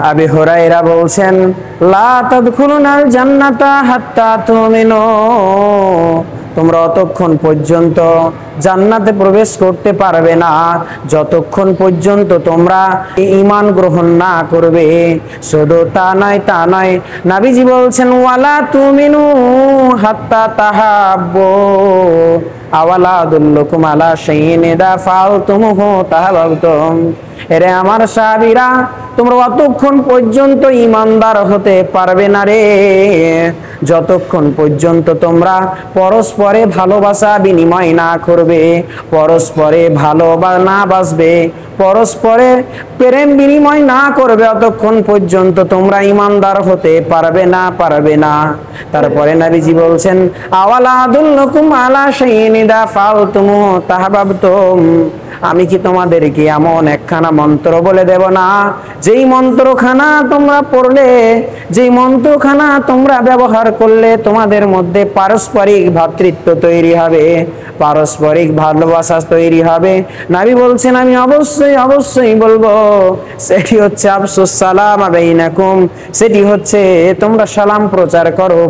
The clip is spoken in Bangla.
আবি হুরায়রা বলছেন, লা তাদখুলুনাল জান্নাতা হাত্তা তুমিনু, তোমরা অতক্ষণ পর্যন্ত জান্নাতে প্রবেশ করতে পারবে না যতক্ষণ পর্যন্ত তোমরা ঈমান গ্রহণ না করবে। শুধু তা নয়, নবীজি বলছেন, ওয়ালা তুমিনু হাত্তা তাহাব্বু, আওয়ালা আদুল্লুকুম আলা শাইইন ইযা ফাআলতুমুহু তাহাব্বাতুম। এরে আমার সাহাবীরা, তোমরা অতক্ষণ পর্যন্ত ঈমানদার হতে পারবে না রে যতক্ষণ পর্যন্ত তোমরা পরস্পরে ভালোবাসা বিনিময় না করবে, পরস্পরে না বাসবে, পরস্পরে প্রেম বিনিময় না করবে, অতক্ষণ পর্যন্ত তোমরা ঈমানদার হতে পারবে না। তারপরে নবীজি বলছেন, আওয়ালা আদুল্লুকুম আলা শাইইন ইযা ফাআলতুমুহু তাহাব্বাতুম, আমি কি তোমাদেরকে এমন একখানা মন্ত্র বলে দেব না, যেই মন্ত্রখানা তোমরা পড়লে, যেই মন্ত্রখানা তোমরা ব্যবহার করলে তোমাদের মধ্যে পারস্পরিক ভ্রাতৃত্ব তৈরি হবে, পারস্পরিক ভালোবাসা তৈরি হবে। নবী বলছেন, আমি অবশ্যই বলবো। সেটি হচ্ছে আফসুস সালাম বাইনাকুম, সেটি হচ্ছে তোমরা সালাম প্রচার করো।